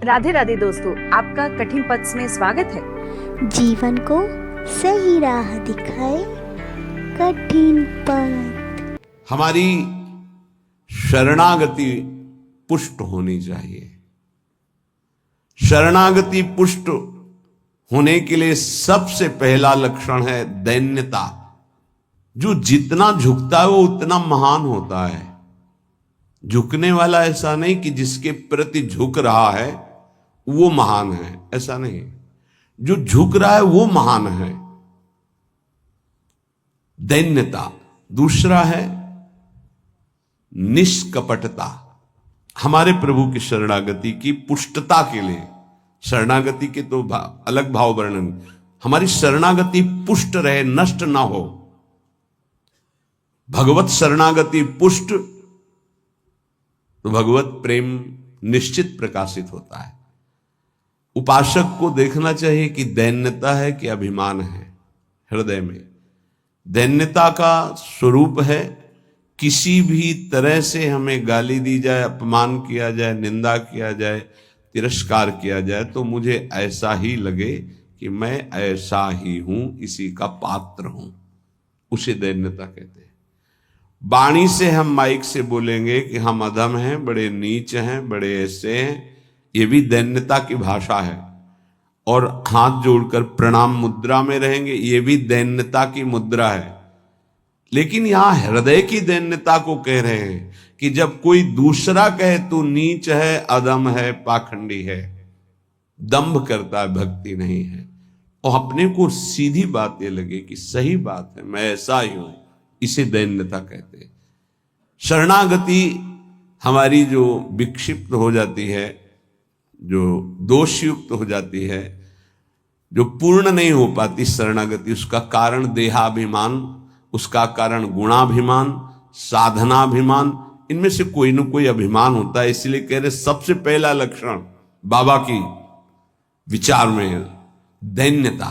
राधे राधे दोस्तों, आपका कठिन पथ में स्वागत है। जीवन को सही राह दिखाए कठिन पथ। हमारी शरणागति पुष्ट होनी चाहिए। शरणागति पुष्ट होने के लिए सबसे पहला लक्षण है दैन्यता। जो जितना झुकता है वो उतना महान होता है। झुकने वाला ऐसा नहीं कि जिसके प्रति झुक रहा है वो महान है, ऐसा नहीं। जो झुक रहा है वो महान है। दैन्यता। दूसरा है निष्कपटता। हमारे प्रभु की शरणागति की पुष्टता के लिए, शरणागति के तो अलग भाव वर्णन, हमारी शरणागति पुष्ट रहे, नष्ट ना हो। भगवत शरणागति पुष्ट तो भगवत प्रेम निश्चित प्रकाशित होता है। उपासक को देखना चाहिए कि दैन्यता है कि अभिमान है हृदय में। दैन्यता का स्वरूप है किसी भी तरह से हमें गाली दी जाए, अपमान किया जाए, निंदा किया जाए, तिरस्कार किया जाए तो मुझे ऐसा ही लगे कि मैं ऐसा ही हूं, इसी का पात्र हूं। उसे दैन्यता कहते हैं। वाणी से हम माइक से बोलेंगे कि हम अधम हैं, बड़े नीच हैं, बड़े ऐसे हैं, ये भी दैन्यता की भाषा है। और हाथ जोड़कर प्रणाम मुद्रा में रहेंगे, ये भी दैन्यता की मुद्रा है। लेकिन यहां हृदय की दैन्यता को कह रहे हैं कि जब कोई दूसरा कहे तू नीच है, अधम है, पाखंडी है, दंभ करता है, भक्ति नहीं है, और अपने को सीधी बात ये लगे कि सही बात है, मैं ऐसा ही हूं, इसे दैन्यता कहते हैं। शरणागति हमारी जो विक्षिप्त हो जाती है, जो दोषयुक्त हो जाती है, जो पूर्ण नहीं हो पाती शरणागति, उसका कारण देहाभिमान, उसका कारण गुणाभिमान, साधनाभिमान, इनमें से कोई न कोई अभिमान होता है। इसलिए कह रहे सबसे पहला लक्षण बाबा की विचार में दैन्यता,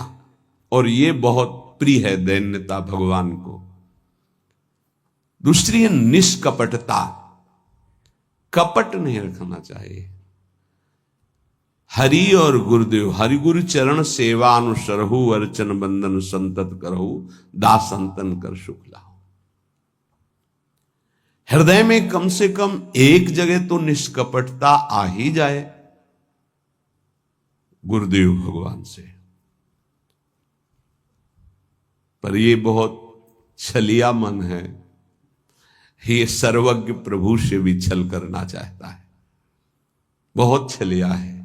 और ये बहुत प्रिय है दैन्यता भगवान को। दूसरी है निष्कपटता। कपट नहीं रखना चाहिए। हरि और गुरुदेव, हरि गुरु चरण सेवा अनुसरहु, अर्चन बंदन संतत करहु, दास संतन कर सुख लाओ। हृदय में कम से कम एक जगह तो निष्कपटता आ ही जाए गुरुदेव भगवान से। पर ये बहुत छलिया मन है, ये सर्वज्ञ प्रभु से भी छल करना चाहता है, बहुत छलिया है।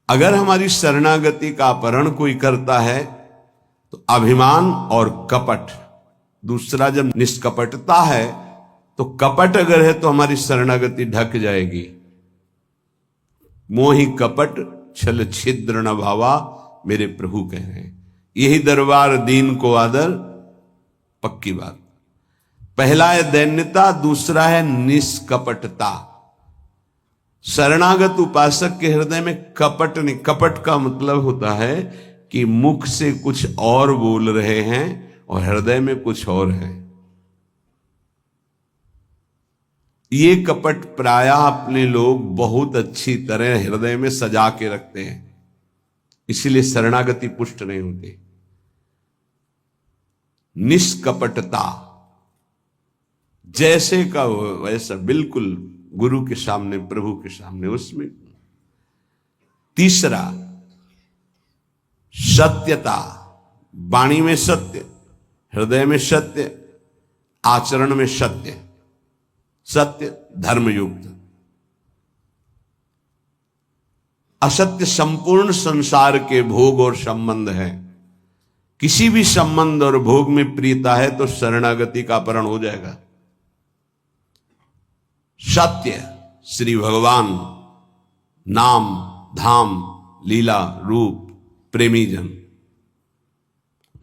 अगर हमारी शरणागति का अपहरण कोई करता है तो अभिमान और कपट। दूसरा जब निष्कपटता है तो कपट अगर है तो हमारी शरणागति ढक जाएगी। मोहि कपट छल छिद्र न भावा, मेरे प्रभु कह रहे हैं। यही दरबार दीन को आदर, पक्की बात। पहला है दैन्यता, दूसरा है निष्कपटता। शरणागत उपासक के हृदय में कपट नहीं। कपट का मतलब होता है कि मुख से कुछ और बोल रहे हैं और हृदय में कुछ और है। ये कपट प्रायः अपने लोग बहुत अच्छी तरह हृदय में सजा के रखते हैं, इसीलिए शरणागति पुष्ट नहीं होती। निष्कपटता, जैसे का वैसा, बिल्कुल गुरु के सामने, प्रभु के सामने, उसमें। तीसरा सत्यता। वाणी में सत्य, हृदय में सत्य, आचरण में सत्य, सत्य धर्मयुक्त। असत्य संपूर्ण संसार के भोग और संबंध है। किसी भी संबंध और भोग में प्रियता है तो शरणागति का अपहरण हो जाएगा। सत्य श्री भगवान, नाम, धाम, लीला, रूप, प्रेमी जन।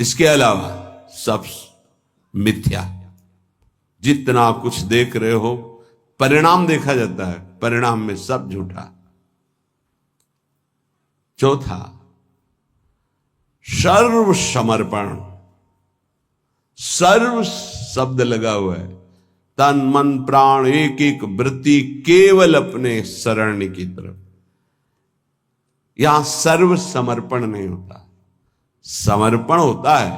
इसके अलावा सब मिथ्या। जितना कुछ देख रहे हो परिणाम देखा जाता है, परिणाम में सब झूठा। चौथा सर्व समर्पण। सर्व शब्द लगा हुआ है, तन मन प्राण एक एक वृत्ति केवल अपने शरण की तरफ। यहां सर्व समर्पण नहीं होता, समर्पण होता है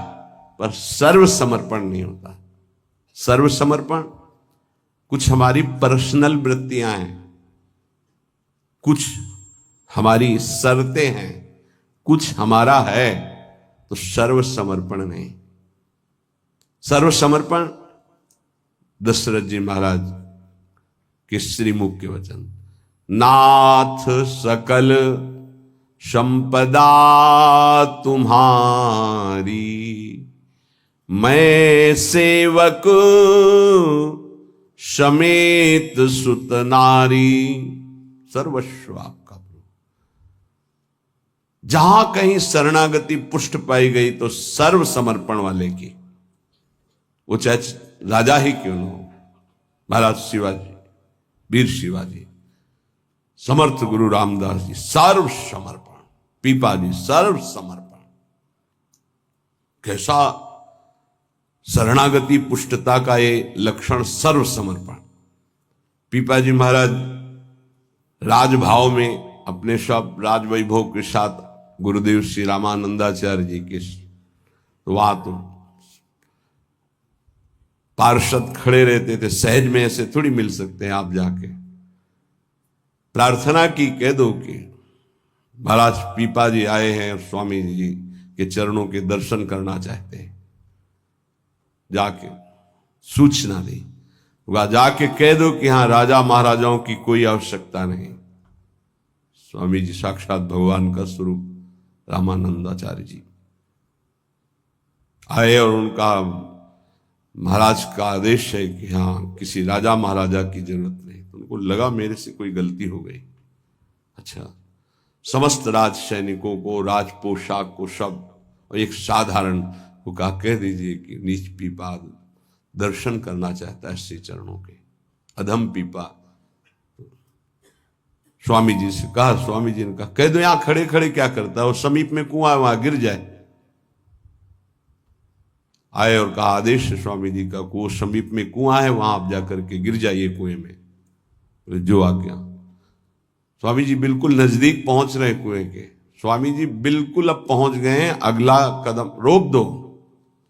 पर सर्व समर्पण नहीं होता। सर्व समर्पण कुछ हमारी पर्सनल वृत्तियां हैं, कुछ हमारी शर्तें हैं, कुछ हमारा है, तो सर्व समर्पण नहीं। सर्व समर्पण दशरथ जी महाराज के श्रीमुख के वचन, नाथ सकल संपदा तुम्हारी, मैं सेवक समेत सुत नारी, सर्वस्व आपका प्रभु। जहां कहीं शरणागति पुष्ट पाई गई तो सर्व समर्पण वाले की, वो चाहे राजा ही क्यों न हो, महाराज शिवाजी, वीर शिवाजी, समर्थ गुरु रामदास जी, सर्व समर्पण, पीपा जी सर्व समर्पण। कैसा शरणागति पुष्टता का ये लक्षण, सर्व समर्पण। पीपा जी महाराज राजभाव में अपने सब राजवैभव के साथ गुरुदेव श्री रामानंदाचार्य जी के, तो वहां तो पार्षद खड़े रहते थे, सहज में ऐसे थोड़ी मिल सकते हैं। आप जाके प्रार्थना की, कह दो कि महाराज पीपा जी आए हैं और स्वामी जी के चरणों के दर्शन करना चाहते हैं। जाके सूचना दी, वहां जाके कह दो कि हाँ राजा महाराजाओं की कोई आवश्यकता नहीं। स्वामी जी साक्षात भगवान का स्वरूप रामानंदाचार्य जी आए और उनका महाराज का आदेश है कि हाँ किसी राजा महाराजा की जरूरत नहीं। तो उनको लगा मेरे से कोई गलती हो गई। अच्छा, समस्त राज सैनिकों को, राज पोशाक को, सब, और एक साधारण को कहा कह दीजिए कि नीच पीपा दर्शन करना चाहता है श्री चरणों के। अधम पीपा स्वामी जी से कहा, स्वामी जी ने कहा कह दो यहां खड़े खड़े क्या करता है, वो समीप में कुआं है वहां गिर जाए। आए और कहा आदेश है स्वामी जी का, वो समीप में कुआं है वहां आप जाकर के गिर जाइए कुएं में। जो आज्ञा। स्वामी जी बिल्कुल नजदीक पहुंच रहे कुएं के। स्वामी जी बिल्कुल अब पहुंच गए हैं, अगला कदम रोक दो,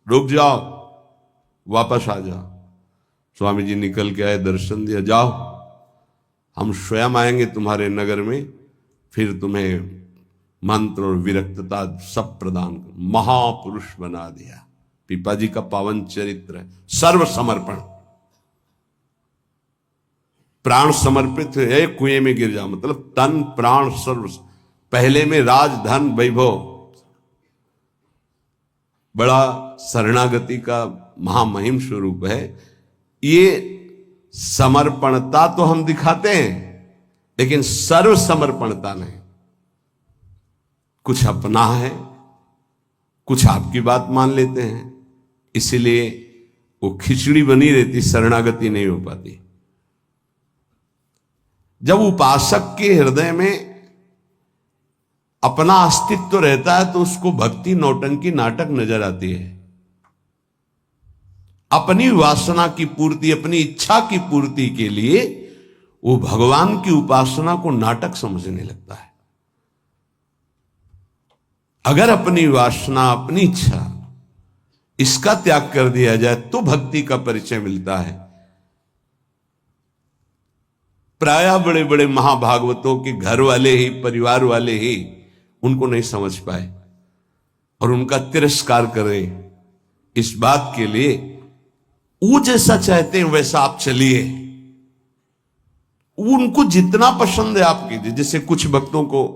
रुक जाओ, वापस आ जाओ। स्वामी जी निकल के आए, दर्शन दिया, जाओ हम स्वयं आएंगे तुम्हारे नगर में, फिर तुम्हें मंत्र और विरक्तता सब प्रदान कर। महापुरुष बना दिया। पीपा जी का पावन चरित्र है, सर्व समर्पण, प्राण समर्पित है, कुएं में गिर जा, मतलब तन प्राण सर्व। पहले में राज धन वैभव, बड़ा शरणागति का महामहिम स्वरूप है। ये समर्पणता तो हम दिखाते हैं, लेकिन सर्व समर्पणता नहीं। कुछ अपना है, कुछ आपकी बात मान लेते हैं, इसीलिए वो खिचड़ी बनी रहती, शरणागति नहीं हो पाती। जब उपासक के हृदय में अपना अस्तित्व रहता है तो उसको भक्ति नौटंकी नाटक नजर आती है। अपनी वासना की पूर्ति, अपनी इच्छा की पूर्ति के लिए वो भगवान की उपासना को नाटक समझने लगता है। अगर अपनी वासना, अपनी इच्छा, इसका त्याग कर दिया जाए तो भक्ति का परिचय मिलता है। प्रायः बड़े बड़े महाभागवतों के घर वाले ही, परिवार वाले ही उनको नहीं समझ पाए और उनका तिरस्कार करें। इस बात के लिए वो जैसा चाहते हैं वैसा आप चलिए, उनको जितना पसंद है आप कीजिए। जैसे कुछ भक्तों को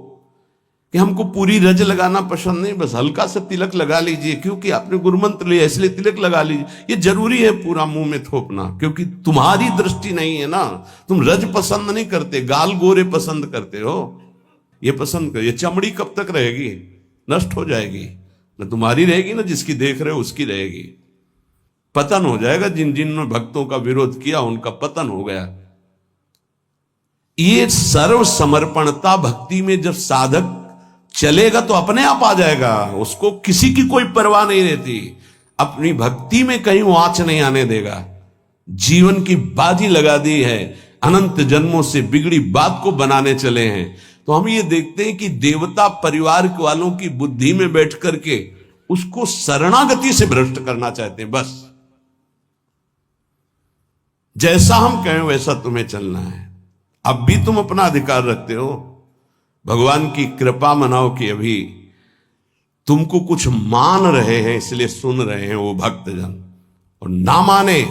कि हमको पूरी रज लगाना पसंद नहीं, बस हल्का सा तिलक लगा लीजिए, क्योंकि आपने गुरुमंत्र लिया इसलिए तिलक लगा लीजिए। ये जरूरी है पूरा मुंह में थोपना, क्योंकि तुम्हारी दृष्टि नहीं है ना, तुम रज पसंद नहीं करते, गाल गोरे पसंद करते हो। ये पसंद कर, ये चमड़ी कब तक रहेगी, नष्ट हो जाएगी, न तुम्हारी रहेगी ना जिसकी देख रहे हो उसकी रहेगी। पतन हो जाएगा। जिन जिन भक्तों का विरोध किया उनका पतन हो गया। ये सर्व समर्पणता भक्ति में जब साधक चलेगा तो अपने आप आ जाएगा, उसको किसी की कोई परवाह नहीं रहती, अपनी भक्ति में कहीं वो आंच नहीं आने देगा। जीवन की बाजी लगा दी है, अनंत जन्मों से बिगड़ी बात को बनाने चले हैं, तो हम ये देखते हैं कि देवता परिवार वालों की बुद्धि में बैठ करके उसको शरणागति से भ्रष्ट करना चाहते हैं। बस जैसा हम कहें वैसा तुम्हें चलना है। अब भी तुम अपना अधिकार रखते हो, भगवान की कृपा मनाओ कि अभी तुमको कुछ मान रहे हैं इसलिए सुन रहे हैं वो भक्तजन, और ना माने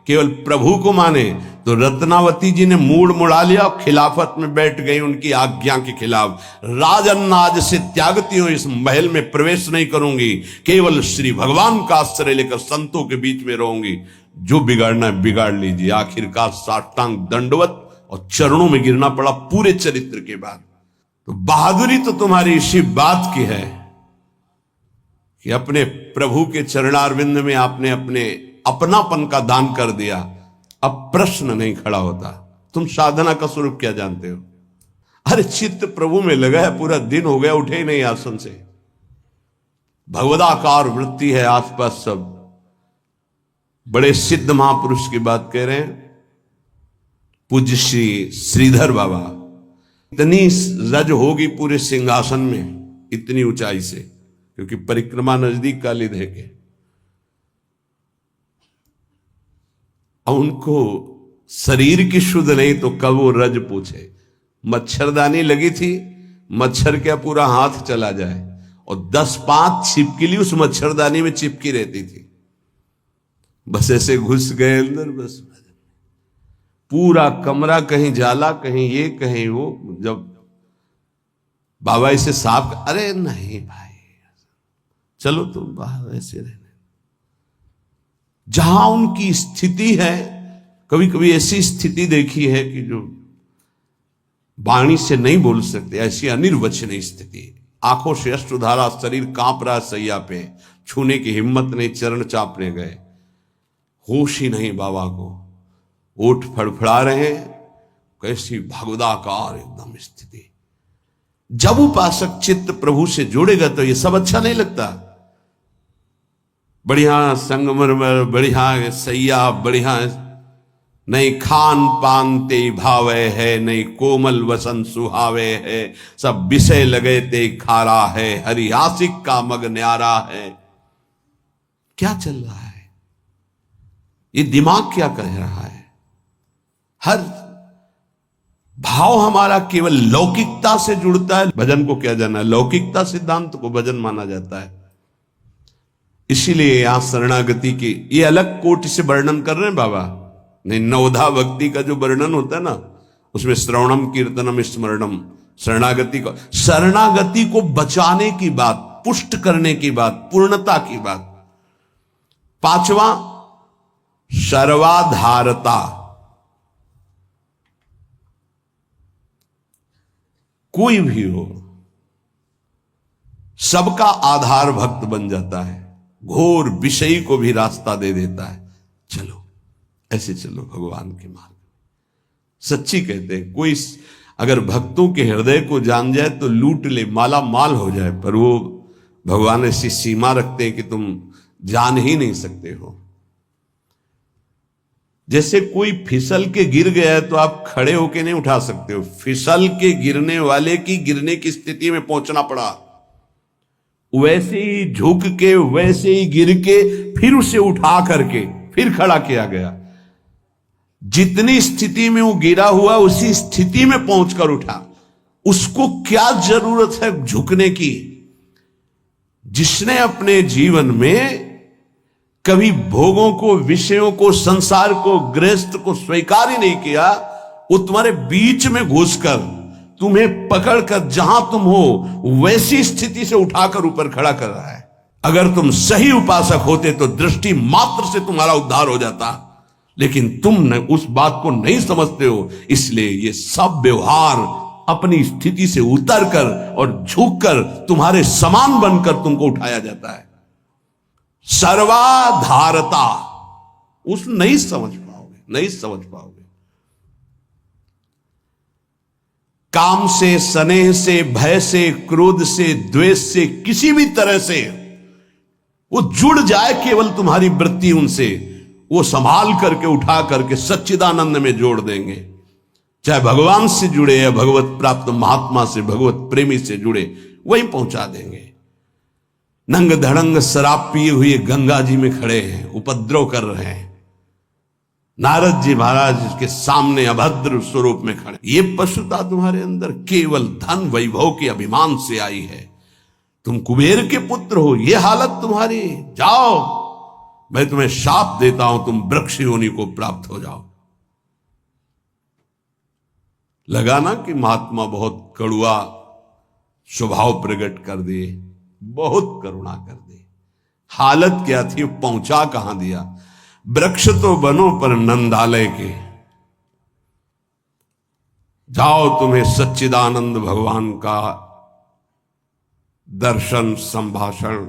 केवल प्रभु को माने तो रत्नावती जी ने मूड मुड़ा लिया और खिलाफत में बैठ गई उनकी आज्ञा के खिलाफ। राजन्ना आज से त्यागती हूं, इस महल में प्रवेश नहीं करूंगी, केवल श्री भगवान का आश्रय लेकर संतों के बीच में रहूंगी। जो बिगाड़ना है बिगाड़ लीजिए। आखिरकार साष्टांग दंडवत और चरणों में गिरना पड़ा पूरे चरित्र के बाद। तो बहादुरी तो तुम्हारी इसी बात की है कि अपने प्रभु के चरणारविंद में आपने अपनापन का दान कर दिया। अब प्रश्न नहीं खड़ा होता, तुम साधना का स्वरूप क्या जानते हो? अरे चित्त प्रभु में लगा है, पूरा दिन हो गया उठे ही नहीं आसन से। भगवदाकार वृत्ति है आसपास सब। बड़े सिद्ध महापुरुष की बात कह रहे हैं, पूज्य श्री श्रीधर बाबा। इतनी रज होगी पूरे सिंहासन में, इतनी ऊंचाई से, क्योंकि परिक्रमा नजदीक काली दे के। अब उनको शरीर की शुद्ध नहीं तो कब वो रज पूछे। मच्छरदानी लगी थी, मच्छर क्या पूरा हाथ चला जाए, और 10-5 छिपकली उस मच्छरदानी में चिपकी रहती थी। बस ऐसे घुस गए अंदर, बस पूरा कमरा कहीं जाला, कहीं ये कहीं वो। जब बाबा इसे साफ, अरे नहीं भाई चलो तुम बाहर ऐसे रहने। जहां उनकी स्थिति है, कभी कभी ऐसी स्थिति देखी है कि जो वाणी से नहीं बोल सकते, ऐसी अनिर्वचनीय स्थिति। आंखों से अश्रुधारा, शरीर कांप रहा सैया पे, छूने की हिम्मत नहीं, चरण चापने गए, होश ही नहीं बाबा को, ओठ फड़फड़ा रहे हैं। कैसी भगवदाकार एकदम स्थिति। जब उपासक चित्त प्रभु से जोड़ेगा तो ये सब अच्छा नहीं लगता। बढ़िया संगमरमर, बढ़िया सैया, बढ़िया नहीं खान पान ते भावे है, नहीं कोमल वसन सुहावे है, सब विषय लगे ते खारा है, हरि आशिक का मग न्यारा है। क्या चल रहा है? ये दिमाग क्या कह रहा है? हर भाव हमारा केवल लौकिकता से जुड़ता है। भजन को क्या जाना है? लौकिकता सिद्धांत को भजन माना जाता है। इसीलिए यहां शरणागति की ये अलग कोटि से वर्णन कर रहे हैं बाबा। नहीं, नवधा भक्ति का जो वर्णन होता है ना, उसमें श्रवणम कीर्तनम स्मरणम, शरणागति को बचाने की बात, पुष्ट करने की बात, पूर्णता की बात। 5वां सर्वाधारता। कोई भी हो, सबका आधार भक्त बन जाता है, घोर विषयी को भी रास्ता दे देता है। चलो ऐसे चलो भगवान के मार्ग में। सच्ची कहते हैं, कोई अगर भक्तों के हृदय को जान जाए तो लूट ले, माला माल हो जाए, पर वो भगवान ऐसी सीमा रखते हैं कि तुम जान ही नहीं सकते हो। जैसे कोई फिसल के गिर गया है तो आप खड़े होके नहीं उठा सकते हो, फिसल के गिरने वाले की गिरने की स्थिति में पहुंचना पड़ा। वैसे ही झुक के, वैसे ही गिर के, फिर उसे उठा करके फिर खड़ा किया गया। जितनी स्थिति में वो गिरा हुआ उसी स्थिति में पहुंचकर उठा। उसको क्या जरूरत है झुकने की? जिसने अपने जीवन में कभी भोगों को, विषयों को, संसार को, गृहस्थ को स्वीकार ही नहीं किया, वो तुम्हारे बीच में घुसकर तुम्हें पकड़कर जहां तुम हो वैसी स्थिति से उठाकर ऊपर खड़ा कर रहा है। अगर तुम सही उपासक होते तो दृष्टि मात्र से तुम्हारा उद्धार हो जाता, लेकिन तुम उस बात को नहीं समझते हो। इसलिए ये सब व्यवहार अपनी स्थिति से उतरकर और झुककर तुम्हारे समान बनकर तुमको उठाया जाता है। सर्वाधारता उस नहीं समझ पाओगे, नहीं समझ पाओगे। काम से, स्नेह से, भय से, क्रोध से, द्वेष से, किसी भी तरह से वो जुड़ जाए केवल तुम्हारी वृत्ति उनसे, वो संभाल करके उठा करके सच्चिदानंद में जोड़ देंगे। चाहे भगवान से जुड़े या भगवत प्राप्त महात्मा से, भगवत प्रेमी से जुड़े, वहीं पहुंचा देंगे। नंग धड़ंग शराब पिए हुए गंगा जी में खड़े हैं, उपद्रव कर रहे हैं, नारद जी महाराज के सामने अभद्र स्वरूप में खड़े। ये पशुता तुम्हारे अंदर केवल धन वैभव के अभिमान से आई है। तुम कुबेर के पुत्र हो, ये हालत तुम्हारी। जाओ, मैं तुम्हें शाप देता हूं, तुम वृक्ष योनि को प्राप्त हो जाओ। लगा ना कि महात्मा बहुत कड़ुआ स्वभाव प्रकट कर दिए, बहुत करुणा कर दी। हालत क्या थी, पहुंचा कहां दिया। वृक्ष तो बनो पर नंदालय के, जाओ तुम्हें सच्चिदानंद भगवान का दर्शन, संभाषण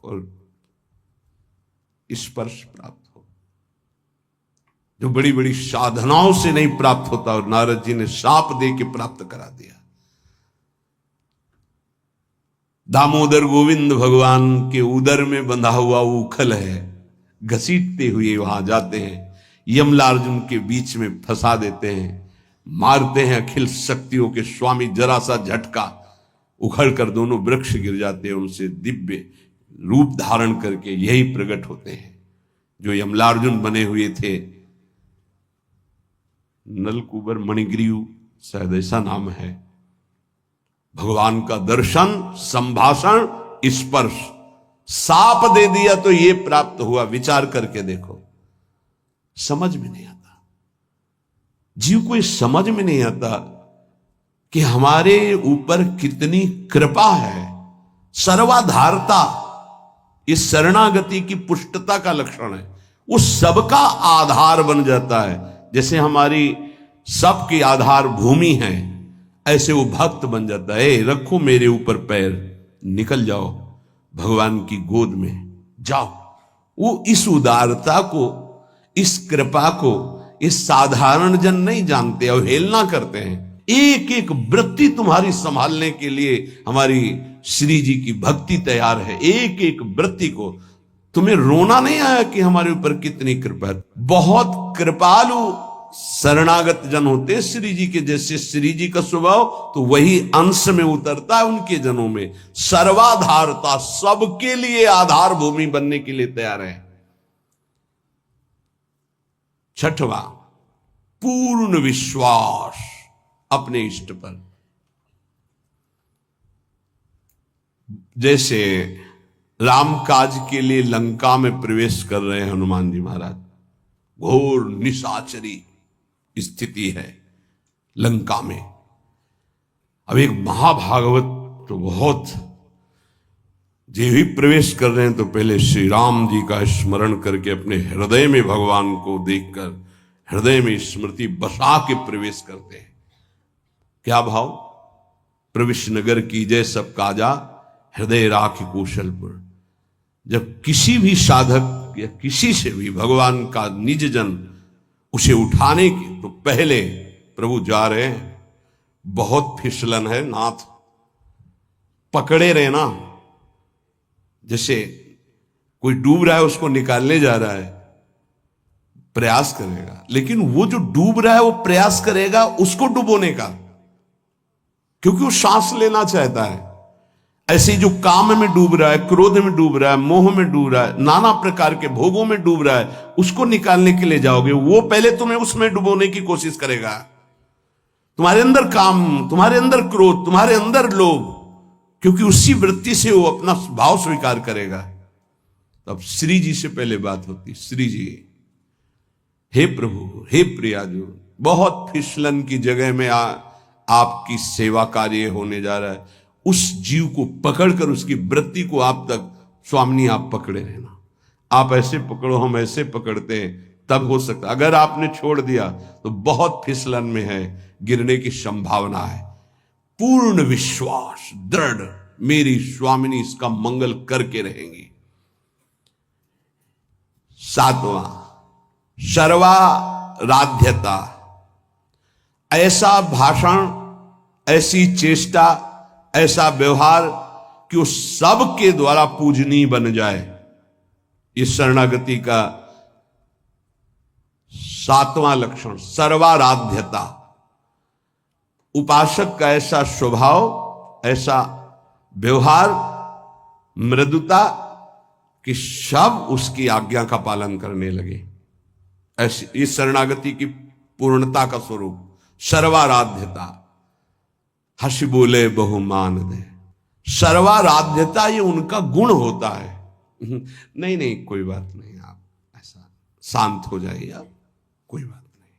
और स्पर्श प्राप्त हो, जो बड़ी बड़ी साधनाओं से नहीं प्राप्त होता। और नारद जी ने शाप दे के प्राप्त करा दिया। दामोदर गोविंद भगवान के उदर में बंधा हुआ उखल है, घसीटते हुए वहां जाते हैं, यमलार्जुन के बीच में फंसा देते हैं, मारते हैं अखिल शक्तियों के स्वामी। जरा सा झटका, उखड़ कर दोनों वृक्ष गिर जाते हैं। उनसे दिव्य रूप धारण करके यही प्रकट होते हैं जो यमलार्जुन बने हुए थे। नलकुबर मणिग्रीव शायद ऐसा नाम है। भगवान का दर्शन, संभाषण, स्पर्श, साप दे दिया तो ये प्राप्त हुआ। विचार करके देखो, समझ में नहीं आता, जीव को समझ में नहीं आता कि हमारे ऊपर कितनी कृपा है। सर्वाधारता इस शरणागति की पुष्टता का लक्षण है। वो सबका आधार बन जाता है। जैसे हमारी सबकी आधार भूमि है, ऐसे वो भक्त बन जाता है। रखो मेरे ऊपर पैर, निकल जाओ भगवान की गोद में जाओ। वो इस उदारता को, इस कृपा को इस साधारण जन नहीं जानते, अवहेलना करते हैं। एक एक वृत्ति तुम्हारी संभालने के लिए हमारी श्री जी की भक्ति तैयार है। एक एक वृत्ति को तुम्हें रोना नहीं आया कि हमारे ऊपर कितनी कृपा है। बहुत कृपालु शरणागत जन होते श्री जी के। जैसे श्री जी का स्वभाव तो वही अंश में उतरता है उनके जनों में। सर्वाधारता, सबके लिए आधार भूमि बनने के लिए तैयार है। छठवां, पूर्ण विश्वास अपने इष्ट पर। जैसे राम काज के लिए लंका में प्रवेश कर रहे हैं हनुमान जी महाराज, घोर निशाचरी स्थिति है लंका में। अब एक महाभागवत तो बहुत, जे भी प्रवेश कर रहे हैं तो पहले श्री राम जी का स्मरण करके अपने हृदय में भगवान को देखकर हृदय में स्मृति बसा के प्रवेश करते हैं। क्या भाव? प्रविश नगर की जय सब काजा, हृदय राख कौशलपुर। जब किसी भी साधक या किसी से भी भगवान का निज जन उसे उठाने की, तो पहले प्रभु जा रहे हैं, बहुत फिसलन है नाथ, पकड़े रहना। जैसे कोई डूब रहा है उसको निकालने जा रहा है, प्रयास करेगा, लेकिन वो जो डूब रहा है वो प्रयास करेगा उसको डुबोने का, क्योंकि वो सांस लेना चाहता है। ऐसे ही जो काम में डूब रहा है, क्रोध में डूब रहा है, मोह में डूब रहा है, नाना प्रकार के भोगों में डूब रहा है, उसको निकालने के लिए जाओगे, वो पहले तुम्हें उसमें डुबोने की कोशिश करेगा। तुम्हारे अंदर काम, तुम्हारे अंदर क्रोध, तुम्हारे अंदर लोभ, क्योंकि उसी वृत्ति से वो अपना भाव स्वीकार करेगा। तब श्री जी से पहले बात होती, श्री जी, हे प्रभु, हे प्रियाजू, बहुत फिसलन की जगह में आपकी सेवा कार्य होने जा रहा है। उस जीव को पकड़कर उसकी वृत्ति को आप तक, स्वामिनी आप पकड़े रहना। आप ऐसे पकड़ो, हम ऐसे पकड़ते हैं, तब हो सकता। अगर आपने छोड़ दिया तो बहुत फिसलन में है, गिरने की संभावना है। पूर्ण विश्वास, दृढ़, मेरी स्वामिनी इसका मंगल करके रहेंगी। सातवां, सर्वाराध्यता। ऐसा भाषण, ऐसी चेष्टा, ऐसा व्यवहार कि वो सबके द्वारा पूजनीय बन जाए। इस शरणागति का सातवां लक्षण सर्वाराध्यता। उपासक का ऐसा स्वभाव, ऐसा व्यवहार, मृदुता कि सब उसकी आज्ञा का पालन करने लगे। ऐसी इस शरणागति की पूर्णता का स्वरूप सर्वाराध्यता। हंसी बोले बहुमान दे। सर्वाराध्यता ये उनका गुण होता है। नहीं नहीं कोई बात नहीं, आप ऐसा शांत हो जाइए, आप कोई बात नहीं।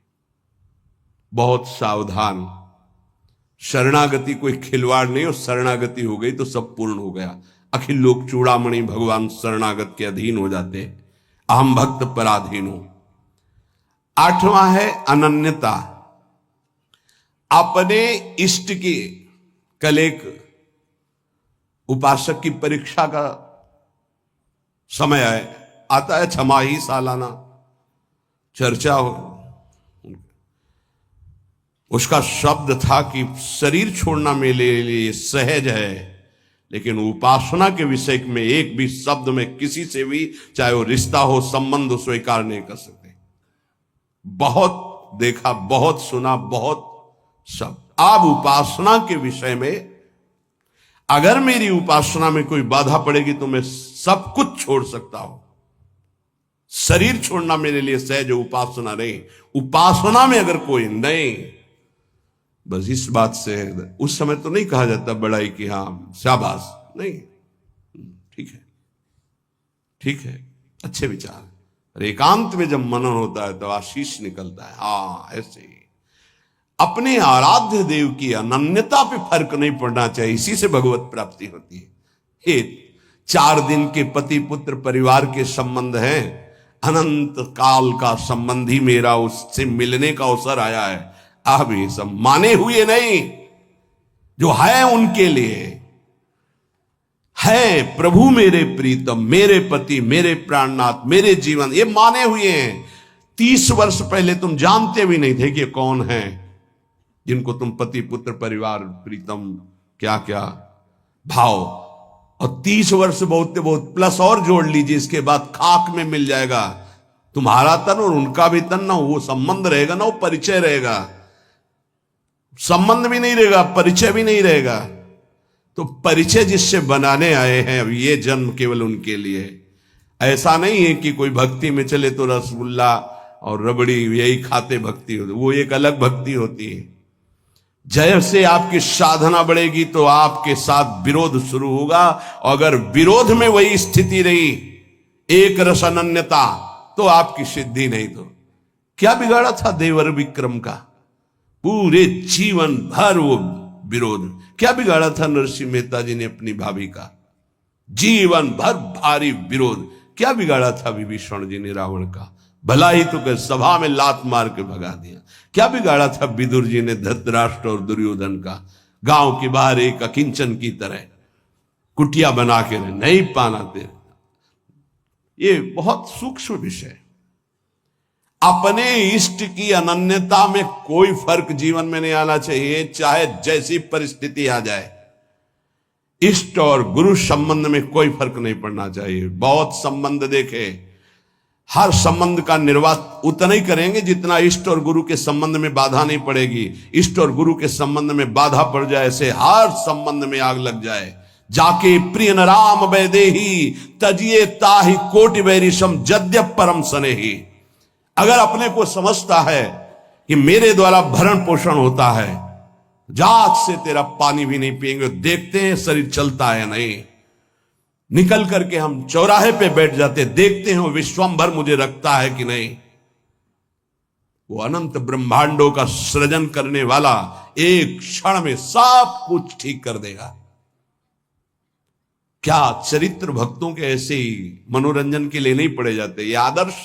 बहुत सावधान। शरणागति कोई खिलवाड़ नहीं, और शरणागति हो गई तो सब पूर्ण हो गया। अखिल लोक चूड़ामणि भगवान शरणागत के अधीन हो जाते। अहम भक्त पराधीन हो। आठवां है अनन्यता। अपने इष्ट की, कल एक उपासक की परीक्षा का समय आता है, छमाही सालाना चर्चा हो। उसका शब्द था कि शरीर छोड़ना मेरे लिए सहज है, लेकिन उपासना के विषय में एक भी शब्द में किसी से भी, चाहे वो रिश्ता हो, संबंध हो, स्वीकार नहीं कर सकते। बहुत देखा, बहुत सुना, बहुत सब। अब उपासना के विषय में अगर मेरी उपासना में कोई बाधा पड़ेगी तो मैं सब कुछ छोड़ सकता हूं। शरीर छोड़ना मेरे लिए सहज, उपासना नहीं। उपासना में अगर कोई नहीं, बस इस बात से उस समय तो नहीं कहा जाता बड़ाई कि हाँ शाबाश, नहीं, ठीक है, ठीक है, अच्छे विचार। और एकांत में जब मनन होता है तो आशीष निकलता है। हाँ ऐसे ही अपने आराध्य देव की अनन्यता पे फर्क नहीं पड़ना चाहिए, इसी से भगवत प्राप्ति होती है। हे 4 दिन के पति पुत्र परिवार के संबंध हैं, अनंत काल का संबंधी मेरा उससे मिलने का अवसर आया है। अब ये सब माने हुए नहीं, जो है उनके लिए है। प्रभु मेरे प्रीतम, मेरे पति, मेरे प्राणनाथ, मेरे जीवन, ये माने हुए हैं। 30 वर्ष पहले तुम जानते भी नहीं थे कि कौन है जिनको तुम पति पुत्र परिवार प्रीतम क्या क्या भाव, और 30 वर्ष बहुत बहुत प्लस और जोड़ लीजिए, इसके बाद खाक में मिल जाएगा तुम्हारा तन और उनका भी तन। ना वो संबंध रहेगा, ना वो परिचय रहेगा। संबंध भी नहीं रहेगा, परिचय भी नहीं रहेगा। तो परिचय जिससे बनाने आए हैं, अब ये जन्म केवल उनके लिए। ऐसा नहीं है कि कोई भक्ति में चले तो रसगुल्ला और रबड़ी यही खाते भक्ति होती, वो एक अलग भक्ति होती है। जैसे आपकी साधना बढ़ेगी तो आपके साथ विरोध शुरू होगा, और अगर विरोध में वही स्थिति रही, एक रस अनन्यता, तो आपकी सिद्धि नहीं। तो क्या बिगाड़ा था देवर विक्रम का? पूरे जीवन भर वो विरोध। क्या बिगाड़ा था नरसिंह मेहता जी ने अपनी भाभी का? जीवन भर भारी विरोध। क्या बिगाड़ा था विभीषण जी ने रावण का? भला ही तो कह सभा में लात मार के भगा दिया। क्या बिगाड़ा था विदुर जी ने धृतराष्ट्र और दुर्योधन का? गांव के बाहर एक अकिंचन की तरह कुटिया बना के नहीं पाना दे। ये बहुत सूक्ष्म विषय। अपने इष्ट की अनन्यता में कोई फर्क जीवन में नहीं आना चाहिए, चाहे जैसी परिस्थिति आ जाए। इष्ट और गुरु संबंध में कोई फर्क नहीं पड़ना चाहिए। बहुत संबंध देखे, हर संबंध का निर्वाह उतना ही करेंगे जितना इष्ट और गुरु के संबंध में बाधा नहीं पड़ेगी। इष्ट और गुरु के संबंध में बाधा पड़ जाए से हर संबंध में आग लग जाए। जाके प्रिय न राम वैदेही तजिए ताहि कोटि वैरिशम जद्यप परम सनेही। अगर अपने को समझता है कि मेरे द्वारा भरण पोषण होता है, जात से तेरा पानी भी नहीं पिएंगे, देखते हैं शरीर चलता है नहीं। निकल करके हम चौराहे पे बैठ जाते, देखते हैं विश्वंभर मुझे रखता है कि नहीं। वो अनंत ब्रह्मांडों का सृजन करने वाला एक क्षण में सब कुछ ठीक कर देगा। क्या चरित्र भक्तों के ऐसे ही मनोरंजन के लिए नहीं पड़े जाते? ये आदर्श